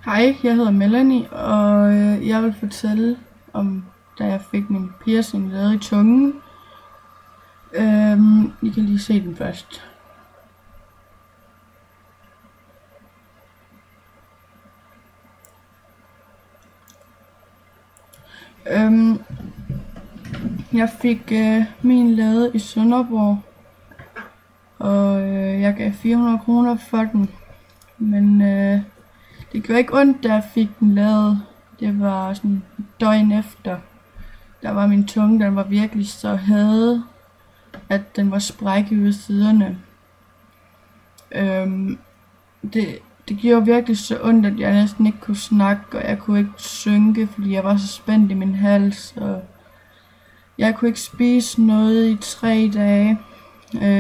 Hej, jeg hedder Melanie, og jeg vil fortælle om, da jeg fik min piercing lavet i tungen. I kan lige se den først. Jeg fik min lavet i Sønderborg, og jeg gav 400 kroner for den. Men det gjorde ikke ondt, da jeg fik den lavet. Det var sådan et døgn efter. Der var min tunge, den var virkelig så hadet, at den var sprækket ud af siderne. Det gjorde virkelig så ondt, at jeg næsten ikke kunne snakke, og jeg kunne ikke synke, fordi jeg var så spændt i min hals, og jeg kunne ikke spise noget i 3 dage,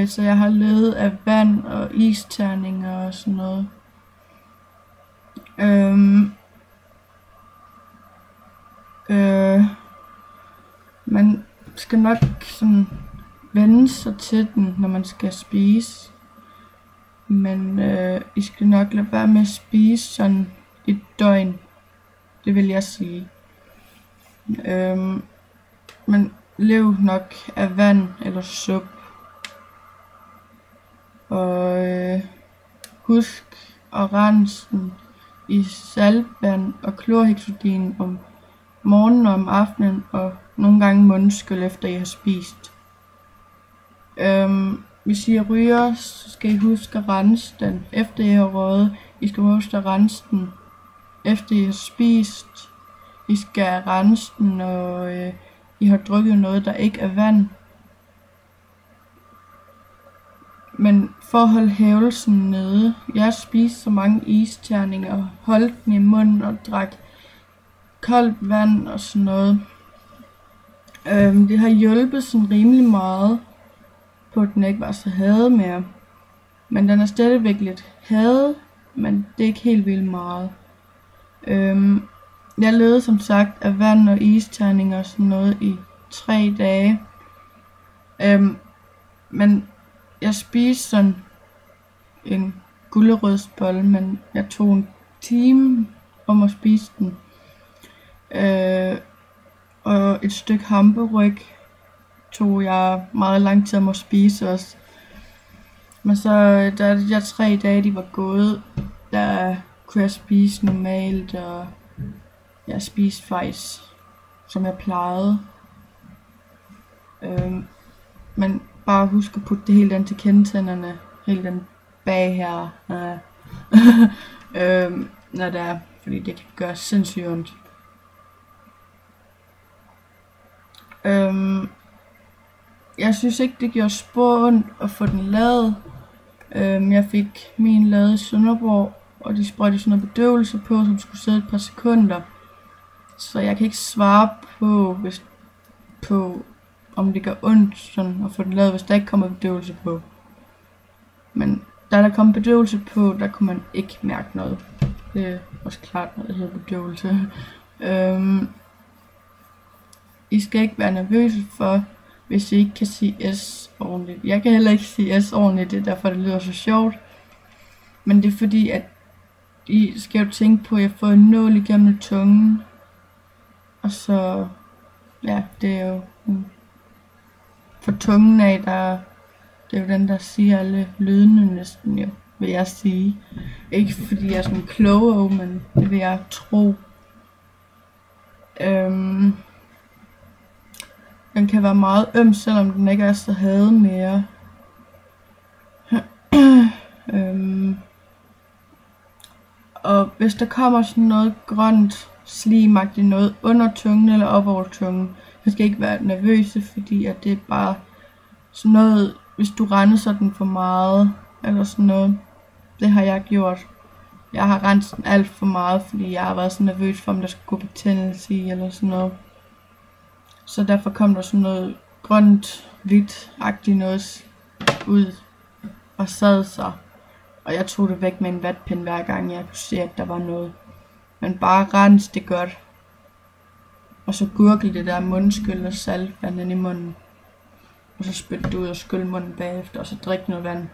så jeg har levet af vand og isterninger og sådan noget. Man skal nok sådan vende sig til den, når man skal spise. Men I skal nok lade være med at spise sådan et døgn. Det vil jeg sige. Men lev nok af vand eller suppe. Og husk at rense den i saltvand og klorhexidin om morgenen og om aftenen, og nogle gange mundskyld efter I har spist. Hvis I ryger, så skal I huske at rense den efter I har røget. I skal huske at rense den efter I har spist. I skal rense den, når I har drukket noget, der ikke er vand. Men for at holde hævelsen nede, jeg spiste så mange isterninger, holdt den i munden og drak koldt vand og sådan noget. Det har hjulpet sådan rimelig meget på, at den ikke var så hadet mere. Men den er stadigvæk lidt hadet, men det er ikke helt vildt meget. Jeg levede som sagt af vand og isterninger og sådan noget i 3 dage. Men jeg spiste sådan en gulerødsbolle, men jeg tog en time om at spise den. Og et stykke hamburgerryg tog jeg meget lang tid om at spise også. Men så da de der 3 dage de var gået, der kunne jeg spise normalt, og jeg spiste faktisk som jeg plejede. Men bare husk at putte det helt ind til kindtænderne, helt den bag her, når det er, fordi det kan gøre sindssygt ondt. Jeg synes ikke det gjorde spor ondt at få den lavet. Jeg fik min lavet i Sønderborg, og de sprøjtede sådan noget bedøvelse på, som skulle sidde et par sekunder. Så jeg kan ikke svare på om det gør ondt sådan at få den lavet, hvis der ikke kommer bedøvelse på. Men da der kom bedøvelse på, der kunne man ikke mærke noget. Det er også klart, når det hedder bedøvelse. I skal ikke være nervøse for, hvis I ikke kan sige S ordentligt. Jeg kan heller ikke sige S ordentligt, det er derfor, det lyder så sjovt. Men det er fordi, at I skal jo tænke på, at jeg får en nål igennem tungen. Og så, ja, det er jo for tungen af, det er jo den, der siger alle lydene næsten, jo, vil jeg sige. Ikke fordi jeg er sådan klog, men det vil jeg tro. Den kan være meget øm, selvom den ikke er så hadet mere. Og hvis der kommer sådan noget grønt slimagtigt noget under tungen eller op over tungen, så skal ikke være nervøse, fordi at det er bare sådan noget, hvis du renser den for meget eller sådan noget. Det har jeg gjort. Jeg har renset den alt for meget, fordi jeg har været så nervøs for, om der skulle gå betændelse i eller sådan noget. Så derfor kom der sådan noget grønt, hvidt-agtigt noget ud og sad sig. Og jeg tog det væk med en vatpind hver gang jeg kunne se, at der var noget. Men bare rens det godt. Og så gurgle det der mundskyld og saltvand ind i munden. Og så spyt det ud og skyld munden bagefter, og så drik noget vand.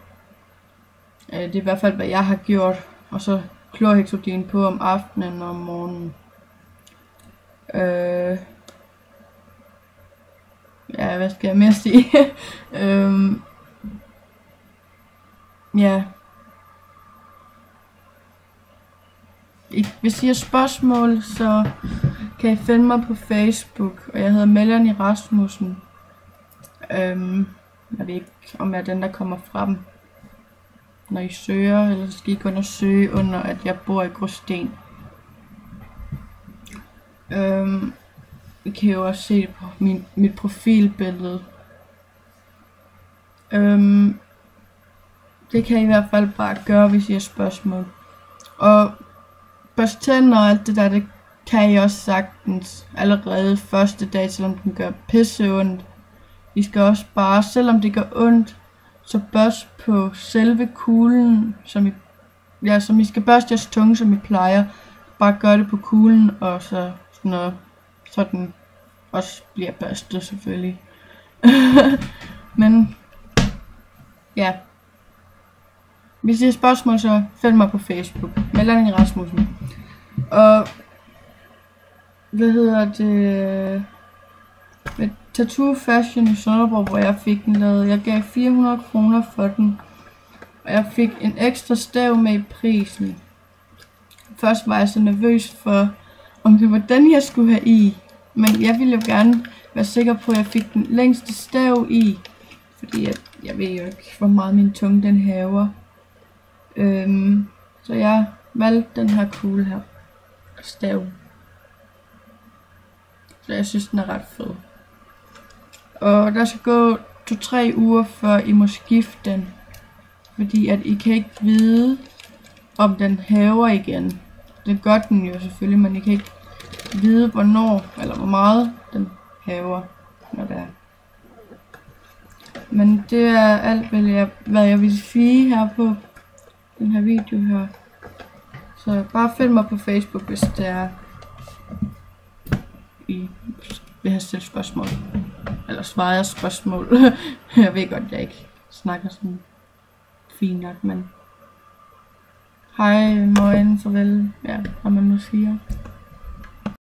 Det er i hvert fald, hvad jeg har gjort. Og så klorhexidin på om aftenen og om morgenen. Ja, hvad skal jeg mere sige? Ja. Hvis I har spørgsmål, så kan I finde mig på Facebook, og jeg hedder Melanie Rasmussen. Jeg ved ikke, om jeg er den, der kommer frem, når I søger, eller så skal I gå ind og søge under, at jeg bor i Gråsten. I kan jo også se det på mit profilbillede. Det kan I i hvert fald bare gøre, hvis I har spørgsmål. Og børste tænder og alt det der, det kan I også sagtens allerede første dag, selvom den gør pisse ondt. I skal også bare, selvom det gør ondt, så børst på selve kuglen, som I skal børste jeres tunge, som I plejer. Bare gør det på kuglen, og så sådan noget, så den også bliver børstet selvfølgelig. Men ja, hvis I har spørgsmål, så følg mig på Facebook, Melanie Rasmussen. Og hvad hedder det, med Tattoo Fashion i Sønderborg, hvor jeg fik den lavet. Jeg gav 400 kroner for den, og jeg fik en ekstra stav med i prisen. Først var jeg så nervøs for, om det var den, jeg skulle have i. Men jeg ville jo gerne være sikker på, at jeg fik den længste stav i. Fordi jeg ved jo ikke, hvor meget min tunge den haver. Så jeg valgte den her kugle her. Stav. Så jeg synes, den er ret fed. Og der skal gå 2-3 uger, før I må skifte den. Fordi at I kan ikke vide, om den haver igen. Det gør den jo selvfølgelig, men I kan ikke vide, hvornår eller hvor meget den haver, når det er. Men det er alt, hvad jeg vil sige her på den her video her. Så bare følg mig på Facebook, hvis det er, I vil have stillet spørgsmål. Eller svaret spørgsmål. Jeg ved godt, jeg ikke snakker sådan fint nok, men hej, morgen, farvel, ja, hvad man nu siger.